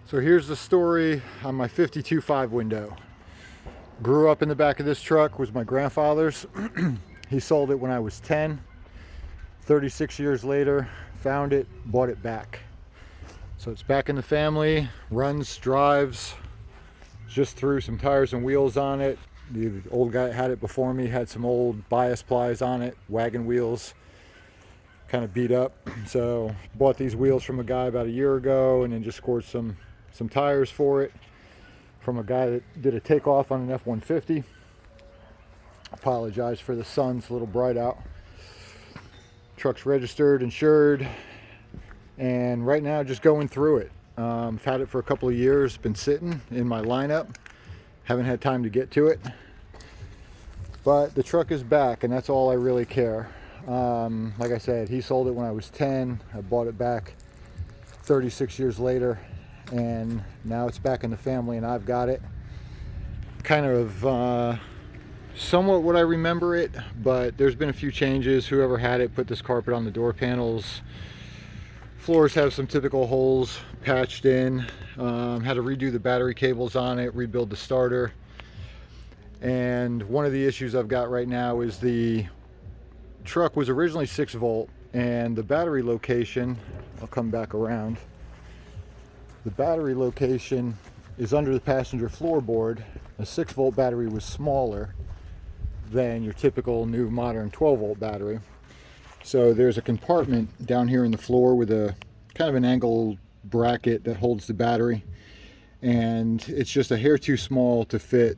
So here's the story on my 52.5 window. Grew up in the back of this truck, was my grandfather's. He sold it when I was 10. 36 years later, found it, bought it back. So it's back in the family, runs, drives, just threw some tires and wheels on it. The old guy that had it before me had some old bias plies on it, wagon wheels, kind of beat up. So bought these wheels from a guy about a year ago, and then just scored some tires for it from a guy that did a takeoff on an F-150. Apologize for the sun, it's a little bright out. Truck's registered, insured, and right now just going through it. I've had it for a couple of years, been sitting in my lineup, haven't had time to get to it, but the truck is back, and that's all I really care. Like I said, he sold it when I was 10. I bought it back 36 years later, and now it's back in the family and I've got it. Kind of somewhat what I remember it, but there's been a few changes. Whoever had it put this carpet on the door panels. Floors have some typical holes patched in. Had to redo the battery cables on it, rebuild the starter. And one of the issues I've got right now is the truck was originally 6 volt, and the battery location, I'll come back around, the battery location is under the passenger floorboard. A 6 volt battery was smaller than your typical new modern 12 volt battery. So there's a compartment down here in the floor with a kind of an angle bracket that holds the battery, and it's just a hair too small to fit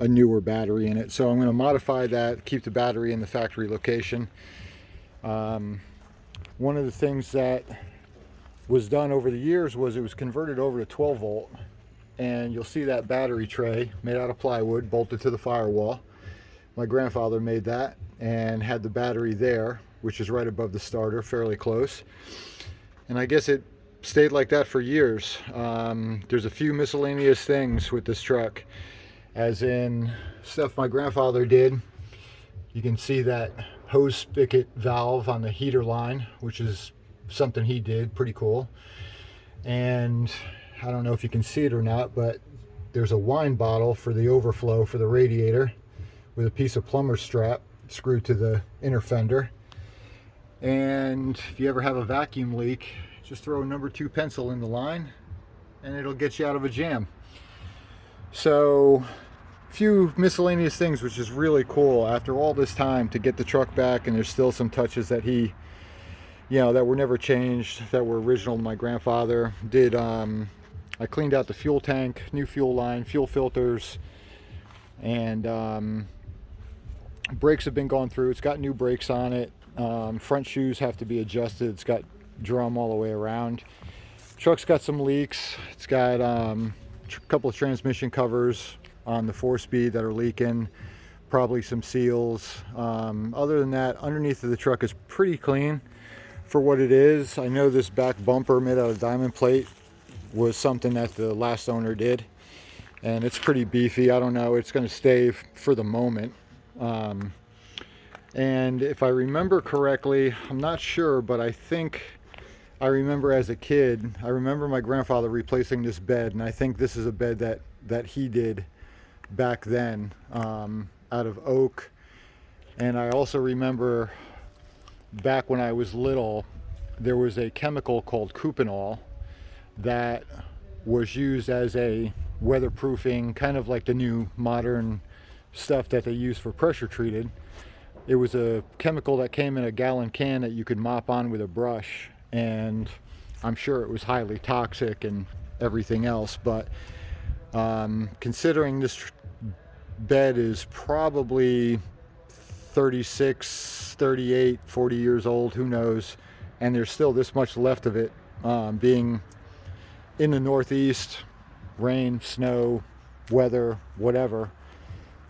a newer battery in it. So I'm going to modify that, keep the battery in the factory location. One of the things that was done over the years was it was converted over to 12 volt, and you'll see that battery tray made out of plywood bolted to the firewall. My grandfather made that and had the battery there, which is right above the starter, fairly close. And I guess it stayed like that for years. There's a few miscellaneous things with this truck, as in stuff my grandfather did. You can see that hose spigot valve on the heater line, which is something he did, pretty cool. And I don't know if you can see it or not, but there's a wine bottle for the overflow for the radiator with a piece of plumber's strap screwed to the inner fender. And if you ever have a vacuum leak, just throw a number 2 pencil in the line and it'll get you out of a jam. So a few miscellaneous things, which is really cool after all this time to get the truck back. And there's still some touches that he, that were never changed, that were original to my grandfather. Did I cleaned out the fuel tank, new fuel line, fuel filters, and brakes have been gone through. It's got new brakes on it. Front shoes have to be adjusted. It's got drum all the way around. Truck's got some leaks. It's got a couple of transmission covers on the 4-speed that are leaking, probably some seals. Other than that, underneath of the truck is pretty clean for what it is. I know this back bumper made out of diamond plate was something that the last owner did, and it's pretty beefy. I don't know, it's going to stay for the moment. And if I remember correctly, I'm not sure, but I think I remember as a kid, I remember my grandfather replacing this bed, and I think this is a bed that he did back then, out of oak. And I also remember back when I was little, there was a chemical called couponol that was used as a weatherproofing, kind of like the new modern stuff that they use for pressure treated. It was a chemical that came in a gallon can that you could mop on with a brush, and I'm sure it was highly toxic and everything else, but considering this bed is probably 36, 38, 40 years old, who knows, and there's still this much left of it, being in the Northeast, rain, snow, weather, whatever.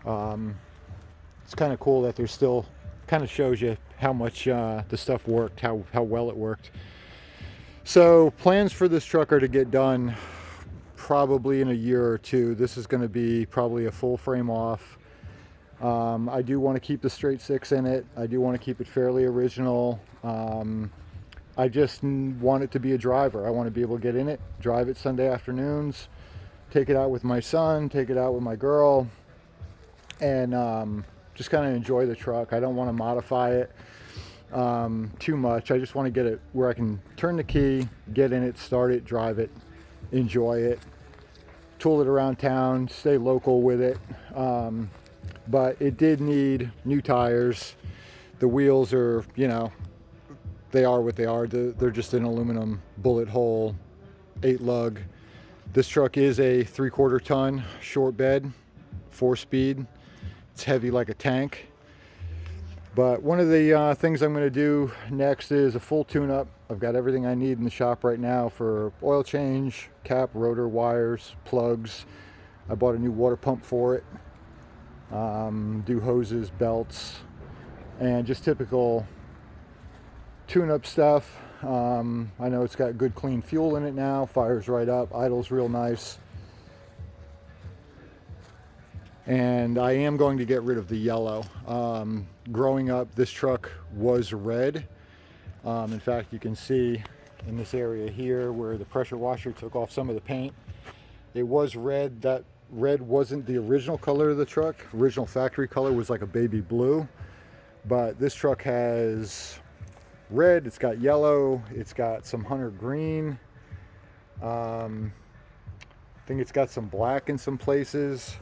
It's kind of cool that there's still, kind of shows you how much the stuff worked, how well it worked. So plans for this truck are to get done probably in a year or two. This is going to be probably a full frame off. I do want to keep the straight 6 in it. I do want to keep it fairly original. I just want it to be a driver. I want to be able to get in it, drive it Sunday afternoons, take it out with my son, take it out with my girl, and just kind of enjoy the truck. I don't want to modify it too much. I just want to get it where I can turn the key, get in it, start it, drive it, enjoy it, tool it around town, stay local with it. But it did need new tires. The wheels are, they are what they are. They're just an aluminum bullet hole 8 lug. This truck is a 3/4 ton short bed, 4-speed. It's heavy like a tank. But one of the things I'm going to do next is a full tune-up. I've got everything I need in the shop right now for oil change, cap, rotor, wires, plugs. I bought a new water pump for it. Do hoses, belts, and just typical tune-up stuff. I know it's got good clean fuel in it now, fires right up, idles real nice. And I am going to get rid of the yellow. Growing up, this truck was red. In fact, you can see in this area here where the pressure washer took off some of the paint. It was red. That red wasn't the original color of the truck. Original factory color was like a baby blue. But this truck has red, it's got yellow, it's got some hunter green. I think it's got some black in some places.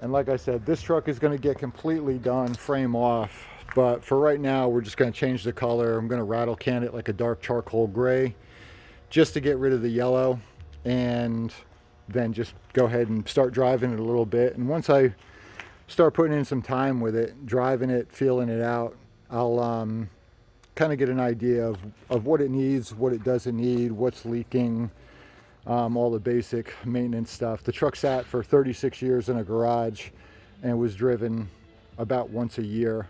And like I said, this truck is going to get completely done, frame off. But for right now, we're just going to change the color. I'm going to rattle can it like a dark charcoal gray just to get rid of the yellow, and then just go ahead and start driving it a little bit. And once I start putting in some time with it, driving it, feeling it out, I'll kind of get an idea of what it needs, what it doesn't need, what's leaking, all the basic maintenance stuff. The truck sat for 36 years in a garage and was driven about once a year.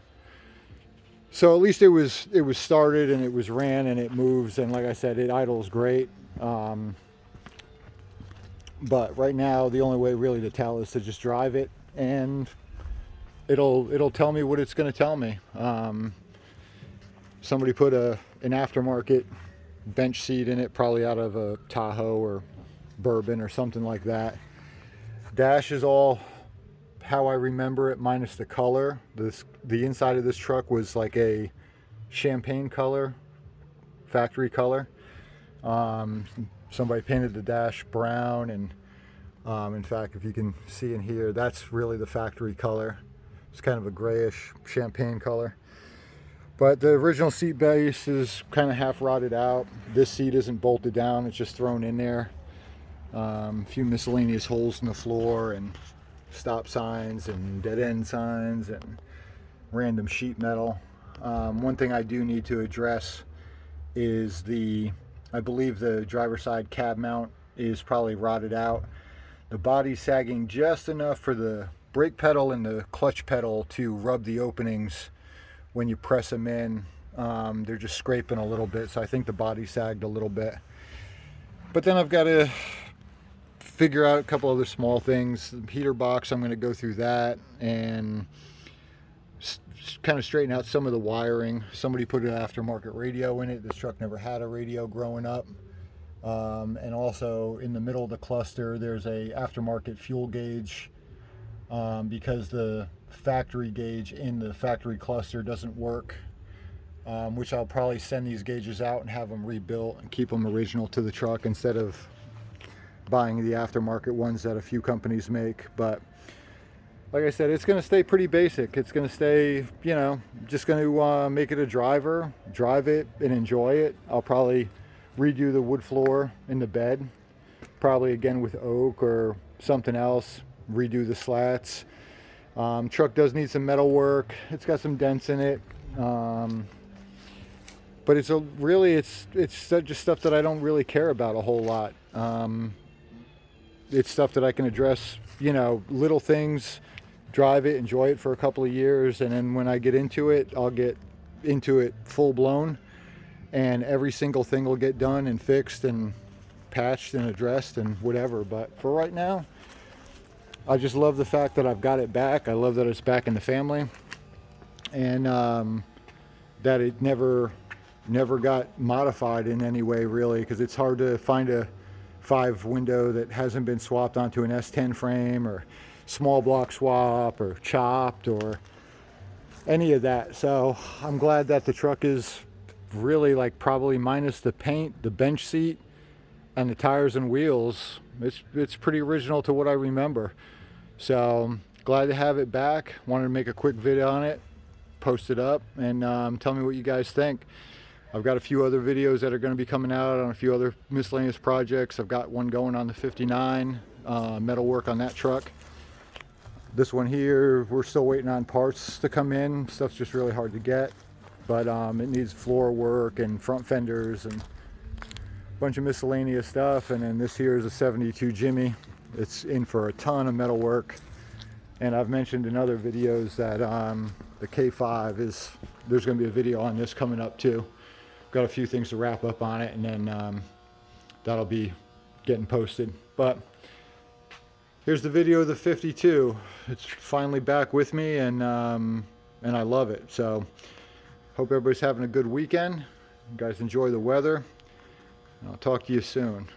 So at least it was started and it was ran and it moves, and like I said, it idles great. But right now, the only way really to tell is to just drive it, and it'll tell me what it's going to tell me. Somebody put an aftermarket bench seat in it, probably out of a Tahoe or Bourbon or something like that. Dash is all how I remember it, minus the color. The inside of this truck was like a champagne color, factory color. Somebody painted the dash brown, and in fact, if you can see in here, that's really the factory color. It's kind of a grayish champagne color. But the original seat base is kind of half rotted out. This seat isn't bolted down, it's just thrown in there. A few miscellaneous holes in the floor, and stop signs and dead end signs and random sheet metal. One thing I do need to address is I believe the driver's side cab mount is probably rotted out. The body's sagging just enough for the brake pedal and the clutch pedal to rub the openings when you press them in. They're just scraping a little bit, so I think the body sagged a little bit. But then I've got to figure out a couple other small things. The heater box, I'm going to go through that and kind of straighten out some of the wiring. Somebody put an aftermarket radio in it. This truck never had a radio growing up. And also in the middle of the cluster, there's a aftermarket fuel gauge because the factory gauge in the factory cluster doesn't work, which I'll probably send these gauges out and have them rebuilt and keep them original to the truck instead of buying the aftermarket ones that a few companies make. But like I said, it's going to stay pretty basic. It's going to stay, just going to make it a driver, drive it and enjoy it. I'll probably redo the wood floor in the bed, probably again with oak or something else, redo the slats. Truck does need some metal work. It's got some dents in it. But it's just stuff that I don't really care about a whole lot. It's stuff that I can address, little things, drive it, enjoy it for a couple of years, and then when I get into it, I'll get into it full blown, and every single thing will get done and fixed and patched and addressed and whatever. But for right now, I just love the fact that I've got it back. I love that it's back in the family, and that it never never got modified in any way really, because it's hard to find a 5 window that hasn't been swapped onto an S10 frame or small block swap or chopped or any of that. So I'm glad that the truck is really, like, probably minus the paint, the bench seat, and the tires and wheels, it's pretty original to what I remember. So glad to have it back. Wanted to make a quick video on it, post it up, and tell me what you guys think. I've got a few other videos that are going to be coming out on a few other miscellaneous projects. I've got one going on the 59, metal work on that truck. This one here, we're still waiting on parts to come in. Stuff's just really hard to get, but it needs floor work and front fenders and a bunch of miscellaneous stuff. And then this here is a 72 Jimmy. It's in for a ton of metal work. And I've mentioned in other videos that the K5 is, there's going to be a video on this coming up too. Got a few things to wrap up on it, and then that'll be getting posted. But here's the video of the 52. It's finally back with me, and I love it. So hope everybody's having a good weekend. You guys enjoy the weather. I'll talk to you soon.